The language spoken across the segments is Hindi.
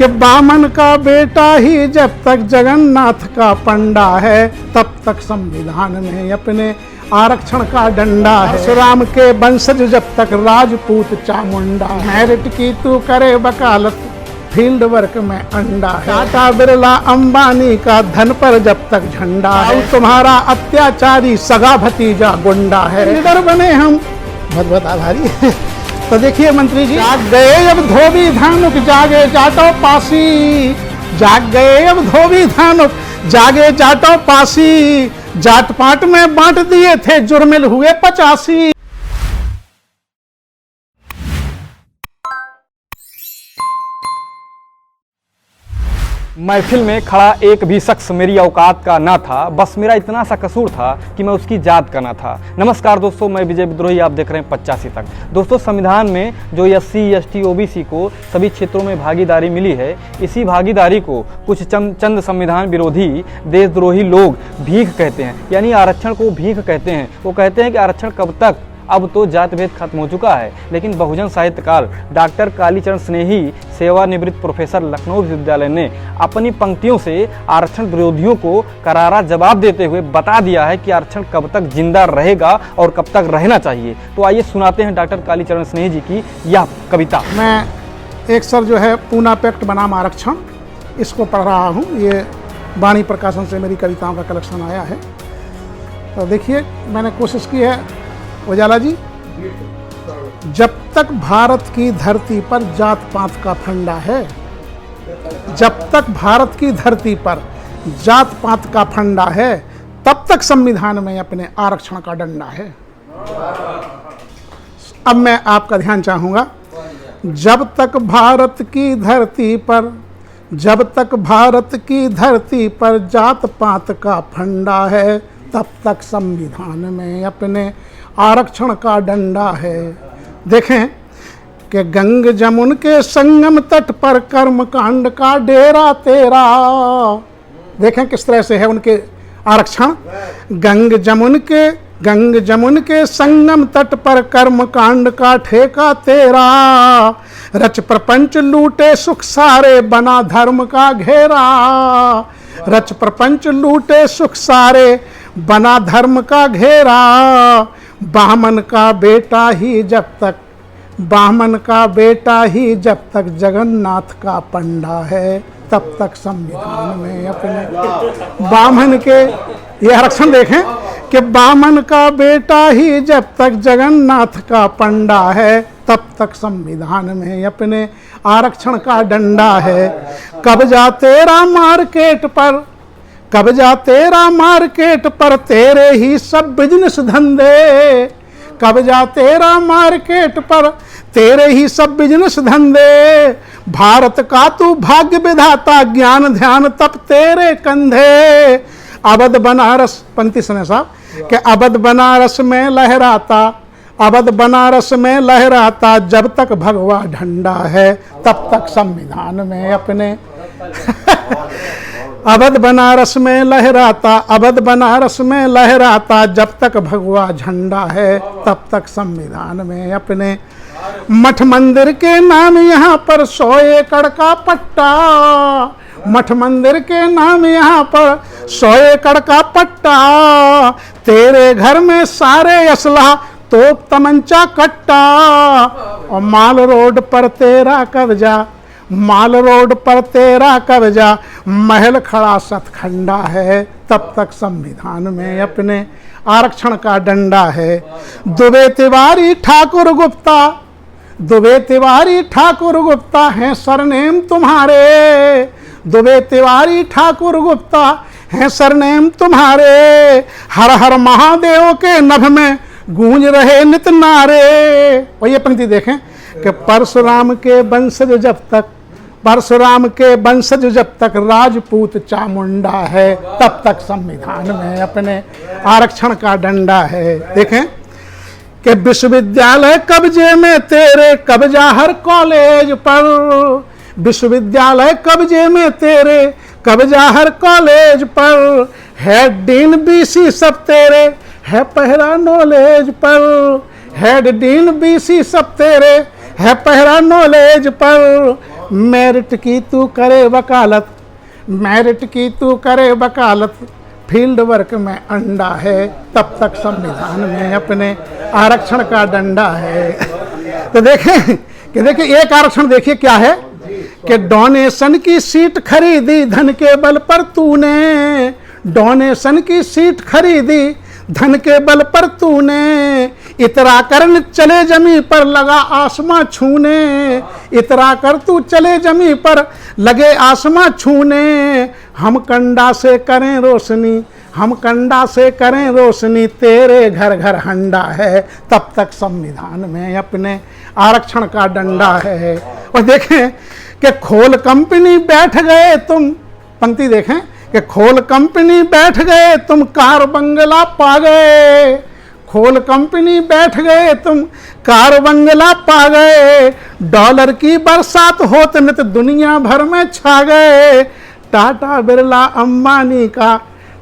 कि बामन का बेटा ही जब तक जगन्नाथ का पंडा है, तब तक संविधान में अपने आरक्षण का डंडा है। परशुराम के वंशज जब तक राजपूत चामुंडा, मेरिट की तू करे वकालत, फील्ड वर्क में अंडा है। टाटा बिरला अंबानी का धन पर जब तक झंडा है, तुम्हारा अत्याचारी सगा भतीजा गुंडा है। लीडर बने हम, बहुत बहुत आभारी। तो देखिए मंत्री जी, जाग गए अब धोबी धानुक जागे जाटो पासी, जाग गए अब धोबी धानुक जागे जाटो पासी, जाट पाट में बांट दिए थे जुर्मिल हुए 85। महफिल में खड़ा एक भी शख्स मेरी औकात का ना था, बस मेरा इतना सा कसूर था कि मैं उसकी जात का ना था। नमस्कार दोस्तों, मैं विजय विद्रोही, आप देख रहे हैं 85 तक। दोस्तों, संविधान में जो SC ST OBC को सभी क्षेत्रों में भागीदारी मिली है, इसी भागीदारी को कुछ चंद संविधान विरोधी देशद्रोही लोग भीख कहते हैं, यानी आरक्षण को भीख कहते हैं। वो कहते हैं कि आरक्षण कब तक, अब तो जात भेद खत्म हो चुका है। लेकिन बहुजन साहित्यकार डॉक्टर कालीचरण स्नेही, सेवानिवृत्त प्रोफेसर, लखनऊ विश्वविद्यालय ने अपनी पंक्तियों से आरक्षण विरोधियों को करारा जवाब देते हुए बता दिया है कि आरक्षण कब तक जिंदा रहेगा और कब तक रहना चाहिए। तो आइए सुनाते हैं डॉक्टर कालीचरण स्नेही जी की यह कविता। मैं एक सर जो है पूना पैक्ट बनाम आरक्षण, इसको पढ़ रहा हूँ। ये वाणी प्रकाशन से मेरी कविताओं का कलेक्शन आया है। तो देखिए, मैंने कोशिश की है उजाला जी, जब तक भारत की धरती पर जात पात का फंडा है, जब तक भारत की धरती पर जात पात का फंडा है, तब तक संविधान में अपने आरक्षण का डंडा है। अब मैं आपका ध्यान चाहूंगा, जब तक भारत की धरती पर, जब तक भारत की धरती पर जात पात का फंडा है, तब तक संविधान में अपने आरक्षण का डंडा है। देखें कि गंग जमुन के संगम तट पर कर्म कांड का डेरा तेरा, देखें किस तरह से है उनके आरक्षण। गंग जमुन के संगम तट पर कर्म कांड का ठेका तेरा, रच प्रपंच लूटे सुख सारे बना धर्म का घेरा, रच प्रपंच लूटे सुख सारे बना धर्म का घेरा। बामन का बेटा ही जब तक, बामन का बेटा ही जब तक जगन्नाथ का पंडा है, तब तक संविधान में अपने बामन के, ये आरक्षण देखें कि बामन का बेटा ही जब तक जगन्नाथ का पंडा है, तब तक संविधान में अपने आरक्षण का डंडा है। कब्जा तेरा मार्केट पर, कब्जा तेरा मार्केट पर तेरे ही सब बिजनेस धंधे, कब्जा तेरा मार्केट पर तेरे ही सब बिजनेस धंधे। भारत का तू भाग्य विधाता, ज्ञान ध्यान तप तेरे कंधे। अवध बनारस, पंक्ति सुने साहब, कि अवध बनारस में लहराता, अवध बनारस में लहराता, जब तक भगवा झंडा है, तब तक संविधान में अपने अवध बनारस में लहराता, अवध बनारस में लहराता, जब तक भगवा झंडा है, तब तक संविधान में अपने। मठ मंदिर के नाम यहाँ पर 100 एकड़ का पट्टा, मठ मंदिर के नाम यहाँ पर 100 एकड़ का पट्टा। तेरे घर में सारे असलहा तोप तमंचा कट्टा, और माल रोड पर तेरा कब्जा, माल रोड पर तेरा कब्जा, महल खड़ा सतखंडा है, तब तक संविधान में अपने आरक्षण का डंडा है। दुबे तिवारी ठाकुर गुप्ता, दुबे तिवारी ठाकुर गुप्ता हैं सरनेम तुम्हारे, दुबे तिवारी ठाकुर गुप्ता हैं सरनेम तुम्हारे। हर हर महादेव के नभ में गूंज रहे नित नारे। और ये पंक्ति देखें कि परशुराम के वंशज जब तक, परशुराम के वंशज जब तक राजपूत चामुंडा है, तब तक संविधान में अपने आरक्षण का डंडा है। देखें कि विश्वविद्यालय कब्जे में तेरे, कब्जा हर कॉलेज पर, विश्वविद्यालय कब्जे में तेरे, कब्जा हर कॉलेज पर। हेड डीन BC सब तेरे, है पहरा नॉलेज पर, हेड डीन BC सब तेरे, है पहरा नॉलेज पर। मेरिट की तू करे वकालत, मेरिट की तू करे वकालत, फील्ड वर्क में अंडा है, तब तक संविधान में अपने आरक्षण का डंडा है। तो देखें कि देखिए एक आरक्षण देखिए क्या है कि डोनेशन की सीट खरीदी धन के बल पर तूने, डोनेशन की सीट खरीदी धन के बल पर तूने, इतरा कर चले जमी पर लगा आसमां छूने, इतरा कर तू चले जमी पर लगे आसमां छूने, हम कंडा से करें रोशनी, हम कंडा से करें रोशनी, तेरे घर घर हंडा है, तब तक संविधान में अपने आरक्षण का डंडा है। और देखें कि खोल कंपनी बैठ गए तुम, पंक्ति देखें कि खोल कंपनी बैठ गए तुम, कार बंगला पा गए, खोल कंपनी बैठ गए तुम, कार बंगला पा गए, डॉलर की बरसात होत नित दुनिया भर में छा गए, टाटा बिरला अंबानी का,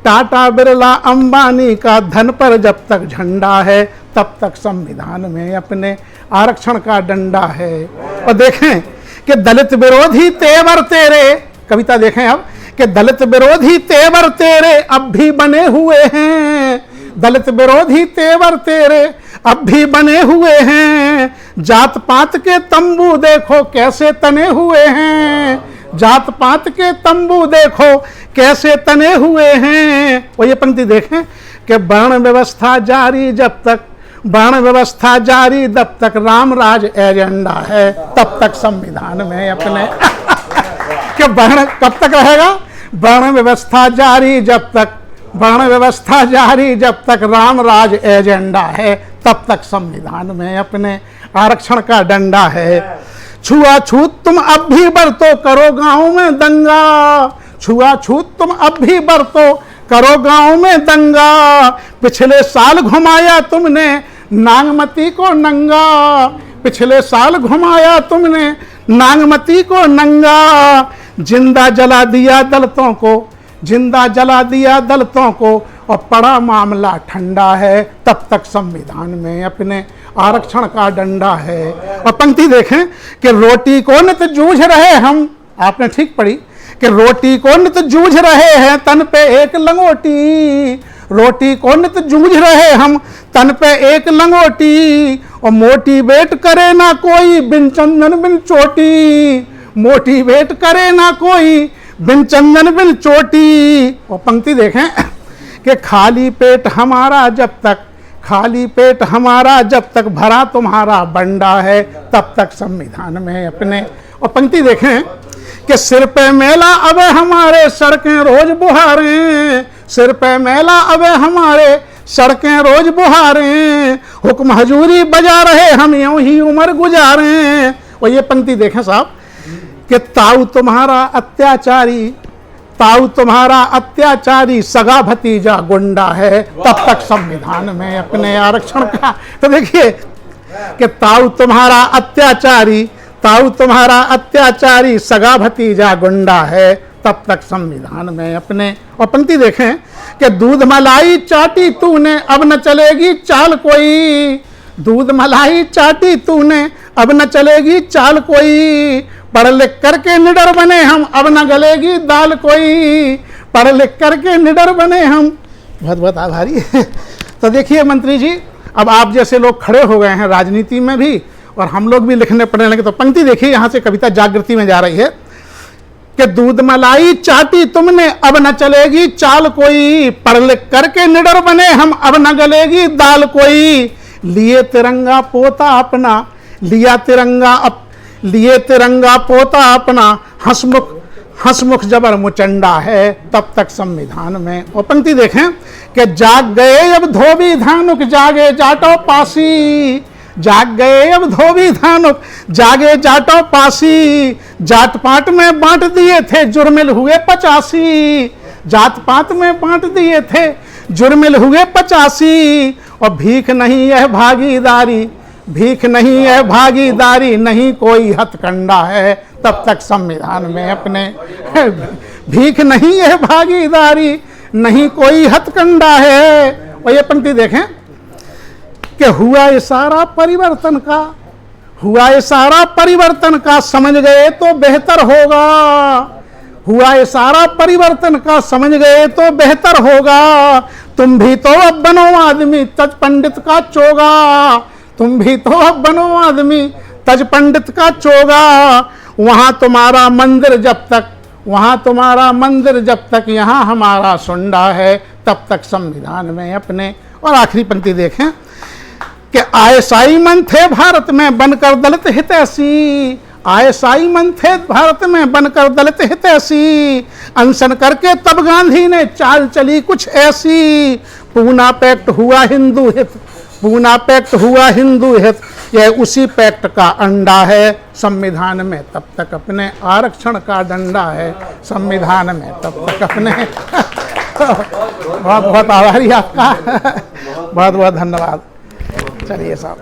टाटा बिरला अंबानी का धन पर जब तक झंडा है, तब तक संविधान में अपने आरक्षण का डंडा है। और देखें कि दलित विरोधी तेवर तेरे, कविता देखें अब कि दलित विरोधी तेवर तेरे अब भी बने हुए हैं, दलित विरोधी तेवर तेरे अब भी बने हुए हैं, जात पात के तंबू देखो कैसे तने हुए हैं, जात पात के तंबू देखो कैसे तने हुए हैं। और ये पंक्ति देखें कि वर्ण व्यवस्था जारी जब तक, वर्ण व्यवस्था जारी जब तक राम राज एजेंडा है, तब तक संविधान में अपने कि वर्ण कब तक रहेगा, वर्ण व्यवस्था जारी जब तक, वर्ण व्यवस्था जारी जब तक राम राज एजेंडा है, तब तक संविधान में अपने आरक्षण का डंडा है। छुआछूत तुम अब भी बरतो करो गांव में दंगा, छुआछूत तुम अब भी बरतो करो गांव में दंगा, पिछले साल घुमाया तुमने नागमती को नंगा, पिछले साल घुमाया तुमने नागमती को नंगा, जिंदा जला दिया दलितों को, जिंदा जला दिया दलितों को, और पड़ा मामला ठंडा है, तब तक संविधान में अपने आरक्षण का डंडा है। और पंक्ति देखें कि रोटी को नित जूझ रहे हम, आपने ठीक पढ़ी कि रोटी को नित जूझ रहे हैं तन पे एक लंगोटी, रोटी को नित जूझ रहे हम तन पे एक लंगोटी, और मोटिवेट करे ना कोई बिन चंदन बिन चोटी, मोटिवेट करे ना कोई बिन चंदन बिन चोटी। और पंक्ति देखें कि खाली पेट हमारा जब तक, खाली पेट हमारा जब तक भरा तुम्हारा बंडा है, तब तक संविधान में अपने। और पंक्ति देखें कि सिर पे मेला अबे हमारे सड़कें रोज बुहारें, सिर पे मेला अबे हमारे सड़कें रोज बुहारें, हुक्म हजूरी बजा रहे हम यूं ही उम्र गुजारें। और ये पंक्ति देखें साहब कि ताऊ तुम्हारा अत्याचारी, ताऊ तुम्हारा अत्याचारी सगा भतीजा गुंडा है, तब तक संविधान में अपने आरक्षण का। तो देखिए कि ताऊ तुम्हारा अत्याचारी, ताऊ तुम्हारा अत्याचारी सगा भतीजा गुंडा है, तब तक संविधान में अपने। और पंक्ति देखें कि दूध मलाई चाटी तूने अब न चलेगी चाल कोई, दूध मलाई चाटी तूने अब न चलेगी चाल कोई, पढ़ लिख करके निडर बने हम अब न गलेगी दाल कोई, पढ़ लिख करके निडर बने हम। बहुत बहुत आभारी। तो देखिए मंत्री जी, अब आप जैसे लोग खड़े हो गए हैं राजनीति में भी, और हम लोग भी लिखने पढ़ने लगे। तो पंक्ति देखिए, यहाँ से कविता जागृति में जा रही है कि दूध मलाई चाटी तुमने अब न चलेगी चाल कोई, पढ़ लिख करके निडर बने हम अब न गलेगी दाल कोई, लिए तिरंगा पोता अपना, लिया तिरंगा लिए तिरंगा पोता अपना, हंसमुख हंसमुख जबर मुचंडा है, तब तक संविधान में। और पंक्ति देखें कि जाग गए अब धोबी धानुक जागे जाटो पासी, जाग गए अब धोबी धानुक जागे जाटो पासी, जात पात में बांट दिए थे जुर्मिल हुए 85, जात पात में बांट दिए थे जुर्मिल हुए 85, और भीख नहीं यह भागीदारी, भीख नहीं है भागीदारी, नहीं कोई हथकंडा है, तब तक संविधान में अपने। भीख नहीं है भागीदारी, नहीं कोई हथकंडा है। और ये पंक्ति देखें कि हुआ इशारा परिवर्तन का, हुआ ये सारा परिवर्तन का समझ गए तो बेहतर होगा, हुआ ये सारा परिवर्तन का समझ गए तो बेहतर होगा। तुम भी तो अब बनो आदमी तज पंडित का चोगा, तुम भी तो अब बनो आदमी तज पंडित का चोगा। वहां तुम्हारा मंदिर जब तक, वहां तुम्हारा मंदिर जब तक, यहाँ हमारा सुंडा है तब तक संविधान में अपने। और आखिरी पंक्ति देखें कि आए साई मन थे भारत में बनकर दलित हितैषी, आए साई मन थे भारत में बनकर दलित हितैषी। अनशन करके तब गांधी ने चाल चली कुछ ऐसी। पूना पैक्ट हुआ हिंदू हित, पूना पैक्ट हुआ हिंदू हित, यह उसी पैक्ट का अंडा है। संविधान में तब तक अपने आरक्षण का डंडा है, संविधान में तब तक अपने। बहुत बहुत आभारी आपका, बहुत बहुत धन्यवाद। चलिए साहब।